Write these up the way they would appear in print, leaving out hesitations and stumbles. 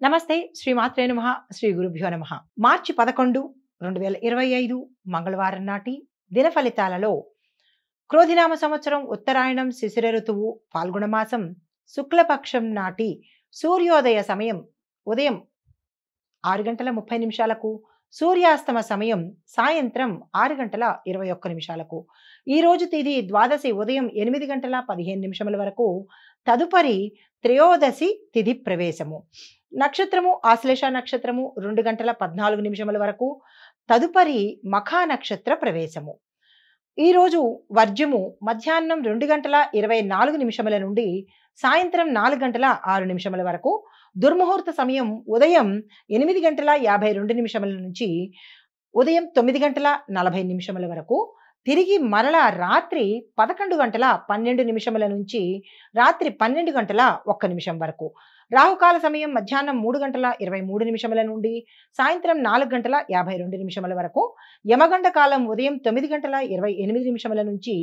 నమస్తే శ్రీ మాత్రే నమః శ్రీ గురుభ్యో నమః. మార్చి 11, 2025 మంగళవారం నాటి దిన ఫలితాలలో క్రోధినామ సంవత్సరం ఉత్తరాయణం శిశిర ఋతువు ఫాల్గుణ మాసం శుక్లపక్షం నాటి సూర్యోదయ సమయం ఉదయం 6 గంటల 30 నిమిషాలకు, సూర్యాస్తమ సమయం సాయంత్రం 6 గంటల 21 నిమిషాలకు. ఈ రోజు తిథి ద్వాదశి ఉదయం 8 గంటల 15 నిమిషముల వరకు, తదుపరి త్రయోదశి తిథి ప్రవేశము. నక్షత్రము ఆశ్లేష నక్షత్రము 2 గంటల 14 నిమిషముల వరకు, తదుపరి మఖా నక్షత్ర ప్రవేశము. ఈ రోజు వర్జ్యము మధ్యాహ్నం 2 గంటల 24 నిమిషముల నుండి సాయంత్రం 4 గంటల 6 నిమిషముల వరకు, దుర్ముహూర్త సమయం ఉదయం 8 గంటల 52 నిమిషముల నుంచి ఉదయం 9 గంటల 40 నిమిషముల వరకు, తిరిగి మరల రాత్రి 11 గంటల 12 నిమిషముల నుంచి రాత్రి 12 గంటల 1 నిమిషం వరకు. రాహుకాల సమయం మధ్యాహ్నం 3 గంటల 23 నిమిషముల నుండి సాయంత్రం 4 గంటల 52 నిమిషముల వరకు. యమగండ కాలం ఉదయం 9 గంటల 28 నిమిషముల నుంచి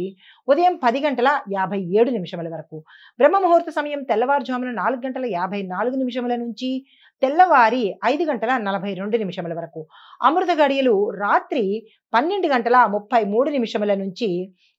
ఉదయం 10 గంటల 57 నిమిషముల వరకు. బ్రహ్మ ముహూర్త సమయం తెల్లవారుజామున 4 గంటల 54 నిమిషముల నుంచి తెల్లవారి 5 గంటల 42 నిమిషముల వరకు. అమృత గడియలు రాత్రి 12 గంటల 33 నిమిషముల నుంచి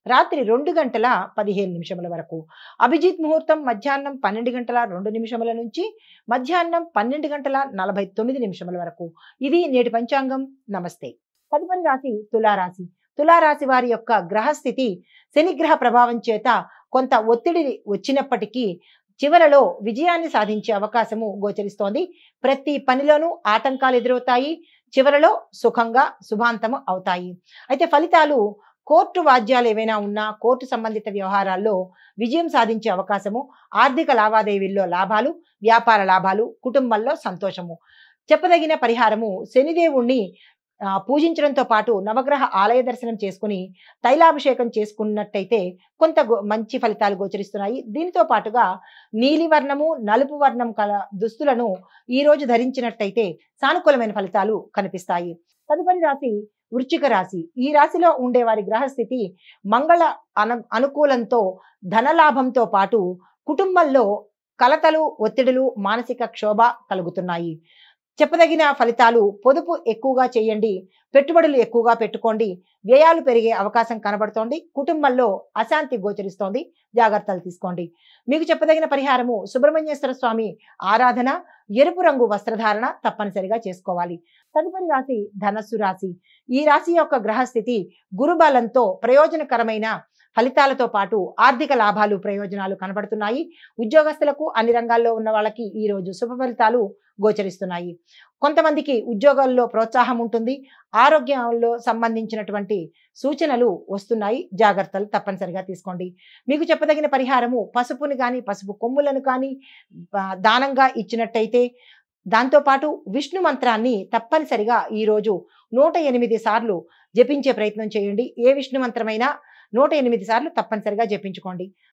రాత్రి 2 గంటల 15 నిమిషముల వరకు. అభిజిత్ ముహూర్తం మధ్యాహ్నం 12 గంటల 2 నిమిషముల నుంచి మధ్యాహ్నం 12 గంటల 49 నిమిషముల వరకు. ఇది నేటి పంచాంగం. నమస్తే. తదుపరి రాశి తులారాశి. తులారాశి వారి యొక్క గ్రహస్థితి శనిగ్రహ ప్రభావం చేత కొంత ఒత్తిడి వచ్చినప్పటికీ చివరలో విజయాన్ని సాధించే అవకాశము గోచరిస్తోంది. ప్రతి పనిలోనూ ఆటంకాలు ఎదురవుతాయి, చివరలో సుఖంగా శుభాంతము అవుతాయి. అయితే ఫలితాలు కోర్టు వాద్యాలు ఏవైనా ఉన్నా కోర్టు సంబంధిత వ్యవహారాల్లో విజయం సాధించే అవకాశము, ఆర్థిక లావాదేవీల్లో లాభాలు, వ్యాపార లాభాలు, కుటుంబంలో సంతోషము. చెప్పదగిన పరిహారము శనిదేవుణ్ణి పూజించడంతో పాటు నవగ్రహ ఆలయ దర్శనం చేసుకుని తైలాభిషేకం చేసుకున్నట్టయితే కొంత మంచి ఫలితాలు గోచరిస్తున్నాయి. దీనితో పాటుగా నీలివర్ణము, నలుపు వర్ణం కల దుస్తులను ఈ రోజు ధరించినట్టయితే సానుకూలమైన ఫలితాలు కనిపిస్తాయి. తదుపరి రాశి వృశ్చిక రాశి. ఈ రాశిలో ఉండే వారి గ్రహస్థితి మంగళ అనుకూలంతో ధనలాభంతో పాటు కుటుంబంలో కలతలు, ఒత్తిడులు, మానసిక క్షోభ కలుగుతున్నాయి. చెప్పదగిన ఫలితాలు పొదుపు ఎక్కువగా చేయండి, పెట్టుబడులు ఎక్కువగా పెట్టుకోండి, వ్యయాలు పెరిగే అవకాశం కనబడుతోంది. కుటుంబంలో అశాంతి గోచరిస్తోంది, జాగ్రత్తలు తీసుకోండి. మీకు చెప్పదగిన పరిహారము సుబ్రహ్మణ్యేశ్వర స్వామి ఆరాధన, ఎరుపు రంగు వస్త్రధారణ తప్పనిసరిగా చేసుకోవాలి. తదుపరి రాశి ధనస్సు రాశి. ఈ రాశి యొక్క గ్రహస్థితి గురుబలంతో ప్రయోజనకరమైన ఫలితాలతో పాటు ఆర్థిక లాభాలు, ప్రయోజనాలు కనబడుతున్నాయి. ఉద్యోగస్తులకు, అన్ని రంగాల్లో ఉన్న వాళ్ళకి ఈ రోజు శుభ ఫలితాలు గోచరిస్తున్నాయి. కొంతమందికి ఉద్యోగాల్లో ప్రోత్సాహం ఉంటుంది. ఆరోగ్యంలో సంబంధించినటువంటి సూచనలు వస్తున్నాయి, జాగ్రత్తలు తప్పనిసరిగా తీసుకోండి. మీకు చెప్పదగిన పరిహారము పసుపుని కానీ, పసుపు కొమ్ములను కానీ దానంగా ఇచ్చినట్టయితే, దాంతోపాటు విష్ణు మంత్రాన్ని తప్పనిసరిగా ఈరోజు 108 సార్లు జపించే ప్రయత్నం చేయండి. ఏ విష్ణు మంత్రమైనా 108 సార్లు తప్పనిసరిగా జపించుకోండి.